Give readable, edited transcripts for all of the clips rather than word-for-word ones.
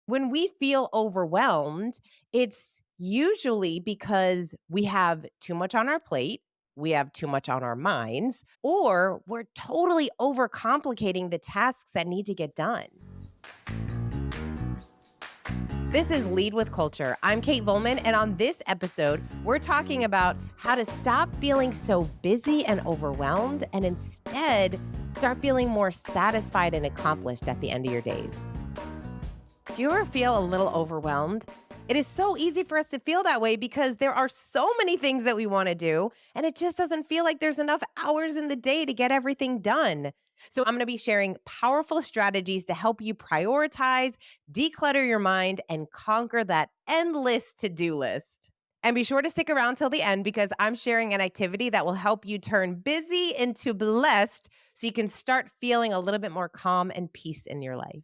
When we feel overwhelmed, it's usually because we have too much on our plate, we have too much on our minds, or we're totally overcomplicating the tasks that need to get done. This is Lead with Culture. I'm Kate Volman, and on this episode, we're talking about how to stop feeling so busy and overwhelmed and instead start feeling more satisfied and accomplished at the end of your days. Do you ever feel a little overwhelmed? It is so easy for us to feel that way because there are so many things that we want to do, and it just doesn't feel like there's enough hours in the day to get everything done. So, I'm going to be sharing powerful strategies to help you prioritize, declutter your mind, and conquer that endless to do list. And be sure to stick around till the end because I'm sharing an activity that will help you turn busy into blessed so you can start feeling a little bit more calm and peace in your life.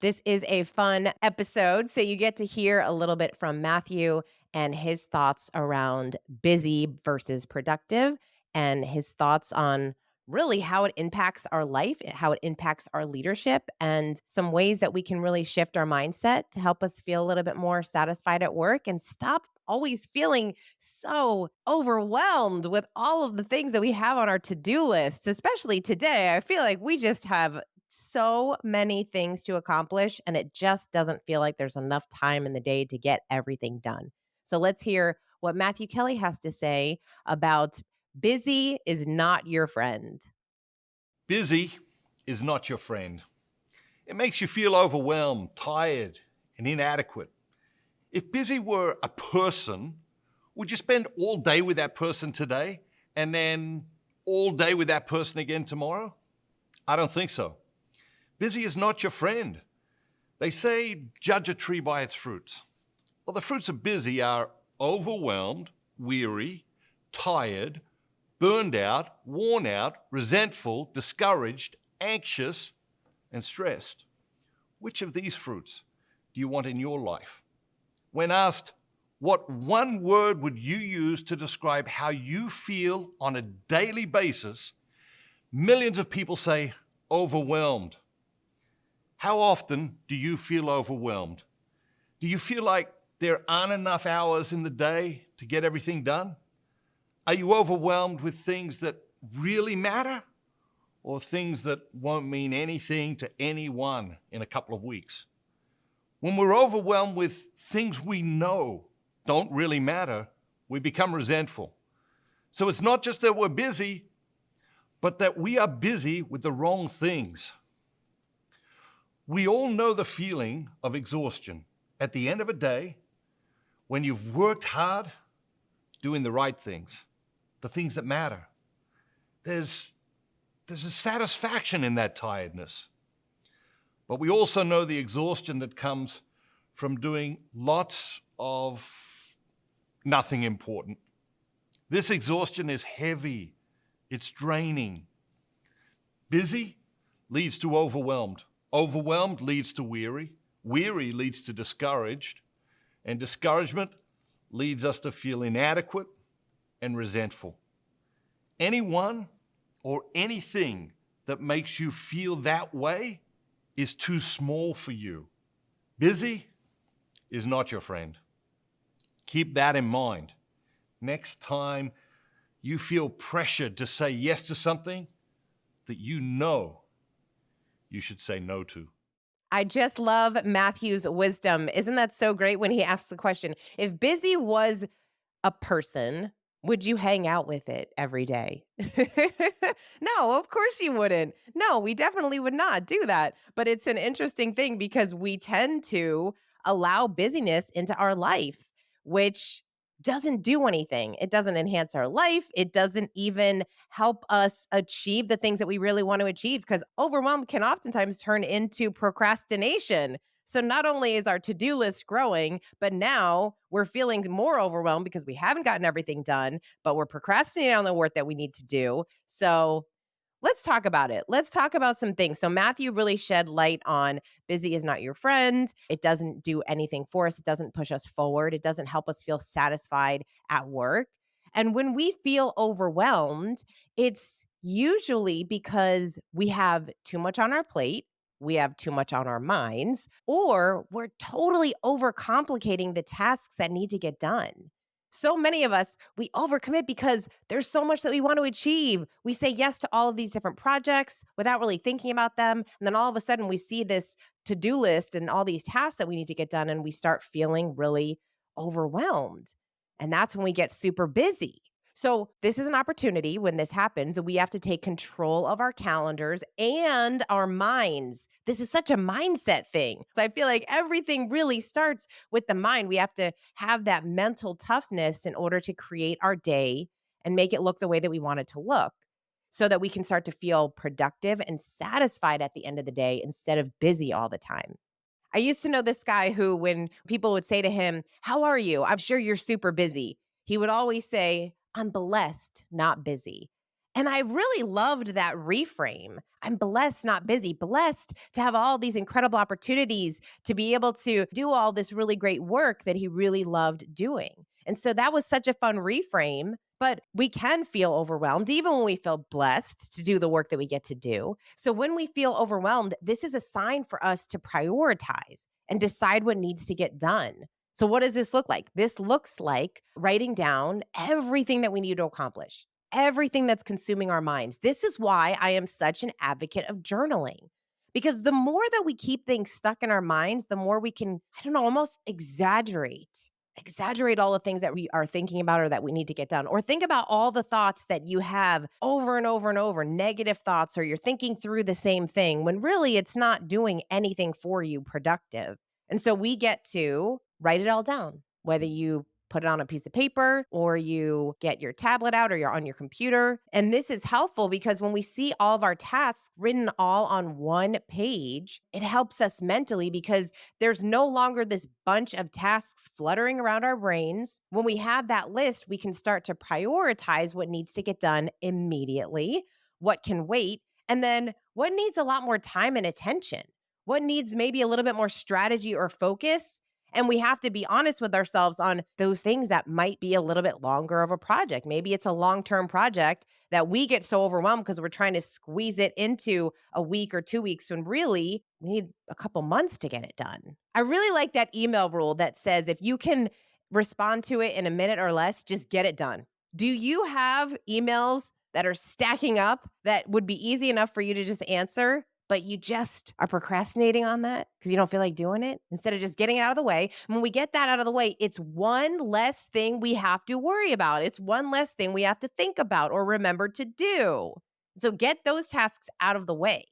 This is a fun episode. So you get to hear a little bit from Matthew and his thoughts around busy versus productive and his thoughts on really how it impacts our life, how it impacts our leadership, and some ways that we can really shift our mindset to help us feel a little bit more satisfied at work and stop always feeling so overwhelmed with all of the things that we have on our to-do lists, especially today. I feel like we just have so many things to accomplish, and it just doesn't feel like there's enough time in the day to get everything done. So let's hear what Matthew Kelly has to say about busy is not your friend. Busy is not your friend. It makes you feel overwhelmed, tired, and inadequate. If busy were a person, would you spend all day with that person today and then all day with that person again tomorrow? I don't think so. Busy is not your friend. They say, judge a tree by its fruits. Well, the fruits of busy are overwhelmed, weary, tired, burned out, worn out, resentful, discouraged, anxious, and stressed. Which of these fruits do you want in your life? When asked, what one word would you use to describe how you feel on a daily basis? Millions of people say overwhelmed. How often do you feel overwhelmed? Do you feel like there aren't enough hours in the day to get everything done? Are you overwhelmed with things that really matter or things that won't mean anything to anyone in a couple of weeks? When we're overwhelmed with things we know don't really matter, we become resentful. So it's not just that we're busy, but that we are busy with the wrong things. We all know the feeling of exhaustion at the end of a day when you've worked hard doing the right things, the things that matter. There's a satisfaction in that tiredness. But we also know the exhaustion that comes from doing lots of nothing important. This exhaustion is heavy. It's draining. Busy leads to overwhelmed. Overwhelmed leads to weary. Weary leads to discouraged. And discouragement leads us to feel inadequate and resentful. Anyone or anything that makes you feel that way is too small for you. Busy is not your friend. Keep that in mind. Next time you feel pressured to say yes to something that you know you should say no to. I just love Matthew's wisdom. Isn't that so great when he asks the question, if busy was a person, would you hang out with it every day? No, of course you wouldn't. No, we definitely would not do that. But it's an interesting thing because we tend to allow busyness into our life, which doesn't do anything. It doesn't enhance our life. It doesn't even help us achieve the things that we really want to achieve because overwhelm can oftentimes turn into procrastination. So not only is our to-do list growing, but now we're feeling more overwhelmed because we haven't gotten everything done, but we're procrastinating on the work that we need to do. So let's talk about it. Let's talk about some things. So Matthew really shed light on busy is not your friend. It doesn't do anything for us. It doesn't push us forward. It doesn't help us feel satisfied at work. And when we feel overwhelmed, it's usually because we have too much on our plate. we have too much on our minds, or we're totally overcomplicating the tasks that need to get done. So many of us, we overcommit because there's so much that we want to achieve. We say yes to all of these different projects without really thinking about them. And then all of a sudden, we see this to do list and all these tasks that we need to get done, and we start feeling really overwhelmed. And that's when we get super busy. So, this is an opportunity when this happens that we have to take control of our calendars and our minds. This is such a mindset thing. So I feel like everything really starts with the mind. We have to have that mental toughness in order to create our day and make it look the way that we want it to look so that we can start to feel productive and satisfied at the end of the day instead of busy all the time. I used to know this guy who, when people would say to him, "How are you? I'm sure you're super busy." He would always say, "I'm blessed, not busy." And I really loved that reframe. I'm blessed, not busy. Blessed to have all these incredible opportunities to be able to do all this really great work that he really loved doing. And so that was such a fun reframe. But we can feel overwhelmed even when we feel blessed to do the work that we get to do. So when we feel overwhelmed, this is a sign for us to prioritize and decide what needs to get done. So, what does this look like? This looks like writing down everything that we need to accomplish, everything that's consuming our minds. This is why I am such an advocate of journaling. Because the more that we keep things stuck in our minds, the more we can, I don't know, almost exaggerate all the things that we are thinking about or that we need to get done, or think about all the thoughts that you have over and over and over, negative thoughts, or you're thinking through the same thing when really it's not doing anything for you productive. And so we get to write it all down, whether you put it on a piece of paper or you get your tablet out or you're on your computer. And this is helpful because when we see all of our tasks written all on one page, it helps us mentally because there's no longer this bunch of tasks fluttering around our brains. When we have that list, we can start to prioritize what needs to get done immediately, what can wait, and then what needs a lot more time and attention, what needs maybe a little bit more strategy or focus. And we have to be honest with ourselves on those things that might be a little bit longer of a project. Maybe it's a long-term project that we get so overwhelmed because we're trying to squeeze it into a week or 2 weeks when really we need a couple months to get it done. I really like that email rule that says if you can respond to it in a minute or less, just get it done. Do you have emails that are stacking up that would be easy enough for you to just answer, but you just are procrastinating on that because you don't feel like doing it instead of just getting it out of the way? When we get that out of the way, it's one less thing we have to worry about. It's one less thing we have to think about or remember to do. So get those tasks out of the way.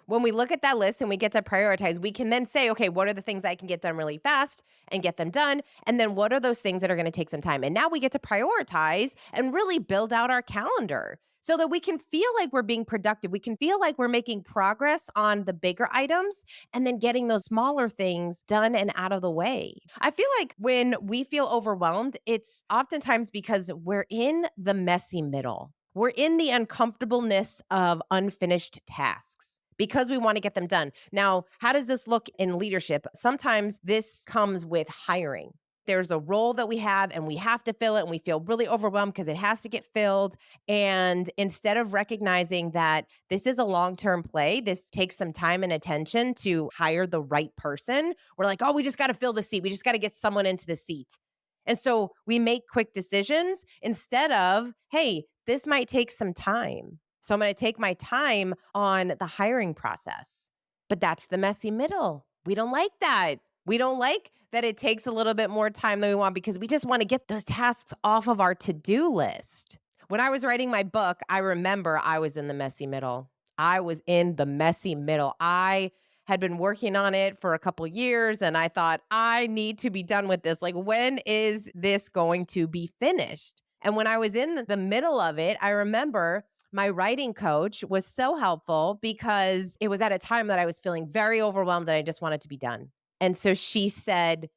When we look at that list and we get to prioritize, we can then say, okay, what are the things I can get done really fast and get them done? And then what are those things that are going to take some time? And now we get to prioritize and really build out our calendar so that we can feel like we're being productive. We can feel like we're making progress on the bigger items and then getting those smaller things done and out of the way. I feel like when we feel overwhelmed, it's oftentimes because we're in the messy middle. We're in the uncomfortableness of unfinished tasks because we want to get them done. Now, how does this look in leadership? Sometimes this comes with hiring. There's a role that we have and we have to fill it and we feel really overwhelmed because it has to get filled. And instead of recognizing that this is a long-term play, this takes some time and attention to hire the right person, we're like, oh, we just got to fill the seat. We just got to get someone into the seat. And so we make quick decisions instead of, hey, this might take some time. So I'm going to take my time on the hiring process. But that's the messy middle. We don't like that. We don't like that it takes a little bit more time than we want because we just want to get those tasks off of our to-do list. When I was writing my book, I remember I was in the messy middle. I was in the messy middle. I had been working on it for a couple years and I thought, I need to be done with this. Like, when is this going to be finished? And when I was in the middle of it, I remember my writing coach was so helpful because it was at a time that I was feeling very overwhelmed and I just wanted to be done. And so she said,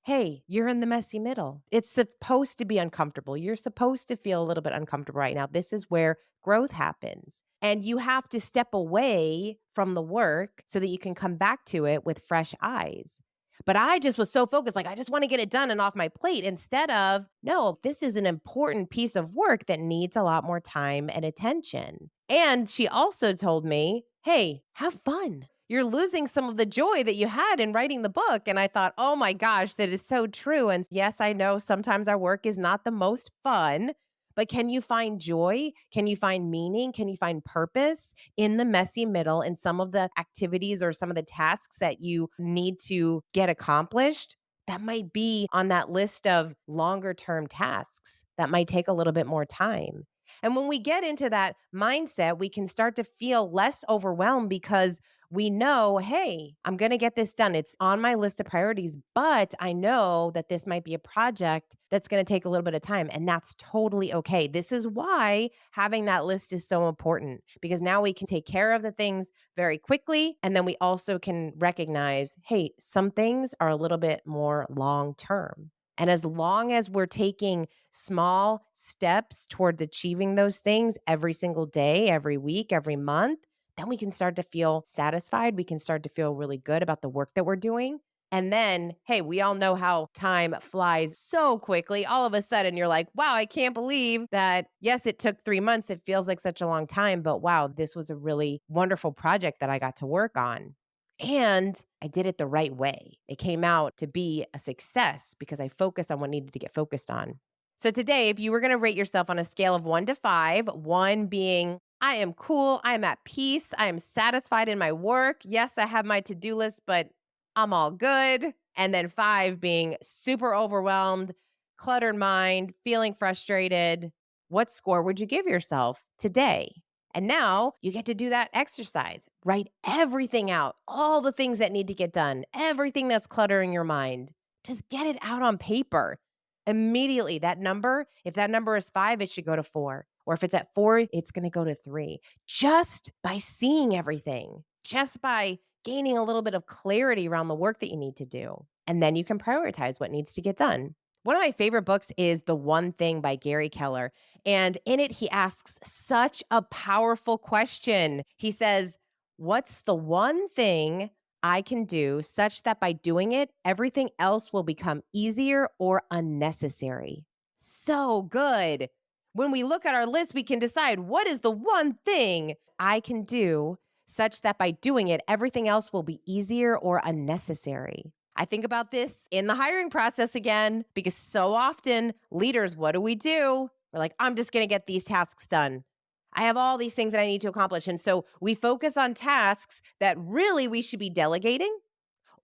hey, you're in the messy middle. It's supposed to be uncomfortable. You're supposed to feel a little bit uncomfortable right now. This is where growth happens. And you have to step away from the work so that you can come back to it with fresh eyes. But I just was so focused, like, I just want to get it done and off my plate instead of, no, this is an important piece of work that needs a lot more time and attention. And she also told me, hey, have fun. you're losing some of the joy that you had in writing the book. And I thought, oh my gosh, that is so true. And yes, I know sometimes our work is not the most fun, but can you find joy? Can you find meaning? Can you find purpose in the messy middle in some of the activities or some of the tasks that you need to get accomplished? That might be on that list of longer term tasks that might take a little bit more time. And when we get into that mindset, we can start to feel less overwhelmed because we know, hey, I'm going to get this done. It's on my list of priorities, but I know that this might be a project that's going to take a little bit of time. And that's totally okay. This is why having that list is so important, because now we can take care of the things very quickly. And then we also can recognize, hey, some things are a little bit more long term. And as long as we're taking small steps towards achieving those things every single day, every week, every month, then we can start to feel satisfied. We can start to feel really good about the work that we're doing. And then, hey, we all know how time flies so quickly. All of a sudden, you're like, wow, I can't believe that. Yes, it took 3 months. It feels like such a long time, but wow, this was a really wonderful project that I got to work on. And I did it the right way. It came out to be a success because I focused on what needed to get focused on. So today, if you were going to rate yourself on a scale of 1 to 5, 1 being I am cool, I am at peace, I am satisfied in my work. Yes, I have my to-do list, but I'm all good. And then 5 being super overwhelmed, cluttered mind, feeling frustrated. What score would you give yourself today? And now you get to do that exercise. Write everything out, all the things that need to get done, everything that's cluttering your mind. Just get it out on paper. Immediately, that number, if that number is 5, it should go to 4. Or if it's at 4, it's going to go to 3. Just by seeing everything, just by gaining a little bit of clarity around the work that you need to do. And then you can prioritize what needs to get done. One of my favorite books is The One Thing by Gary Keller. And in it, he asks such a powerful question. He says, what's the one thing I can do such that by doing it, everything else will become easier or unnecessary? So good. When we look at our list, we can decide what is the one thing I can do such that by doing it, everything else will be easier or unnecessary. I think about this in the hiring process again, because so often leaders, what do? We're like, I'm just going to get these tasks done. I have all these things that I need to accomplish. And so we focus on tasks that really we should be delegating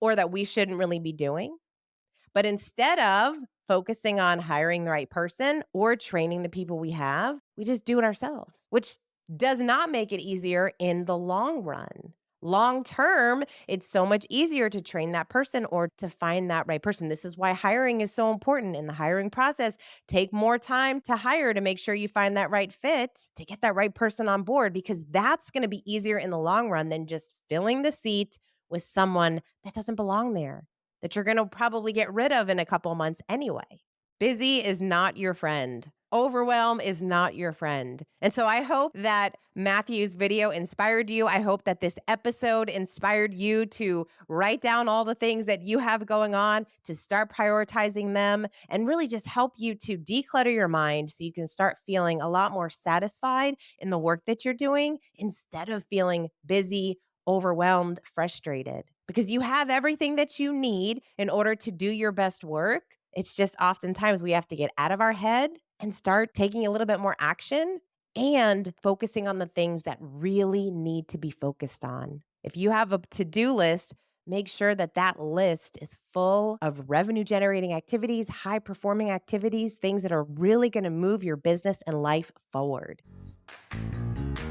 or that we shouldn't really be doing. But instead of focusing on hiring the right person or training the people we have, we just do it ourselves, which does not make it easier in the long run. Long term, it's so much easier to train that person or to find that right person. This is why hiring is so important in the hiring process. Take more time to hire to make sure you find that right fit to get that right person on board, because that's going to be easier in the long run than just filling the seat with someone that doesn't belong there, that you're going to probably get rid of in a couple months anyway. Busy is not your friend. Overwhelm is not your friend. And so I hope that Matthew's video inspired you. I hope that this episode inspired you to write down all the things that you have going on, to start prioritizing them, and really just help you to declutter your mind so you can start feeling a lot more satisfied in the work that you're doing instead of feeling busy, overwhelmed, frustrated, because you have everything that you need in order to do your best work. It's just oftentimes we have to get out of our head and start taking a little bit more action and focusing on the things that really need to be focused on. If you have a to-do list, make sure that that list is full of revenue generating activities, high performing activities, things that are really going to move your business and life forward.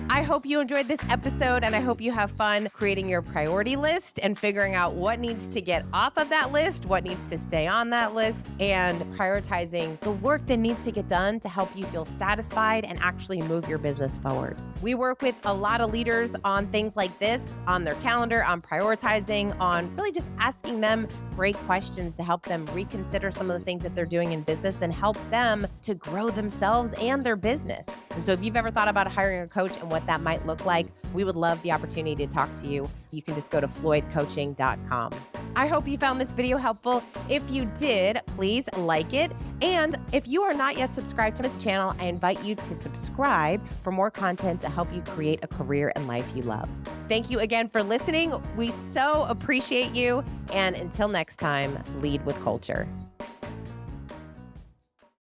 I hope you enjoyed this episode, and I hope you have fun creating your priority list and figuring out what needs to get off of that list, what needs to stay on that list, and prioritizing the work that needs to get done to help you feel satisfied and actually move your business forward. We work with a lot of leaders on things like this, on their calendar, on prioritizing, on really just asking them great questions to help them reconsider some of the things that they're doing in business and help them to grow themselves and their business. And so if you've ever thought about hiring a coach and what that might look like, we would love the opportunity to talk to you. You can just go to floydcoaching.com. I hope you found this video helpful. If you did, please like it. And if you are not yet subscribed to this channel, I invite you to subscribe for more content to help you create a career and life you love. Thank you again for listening. We so appreciate you. And until next time, lead with culture.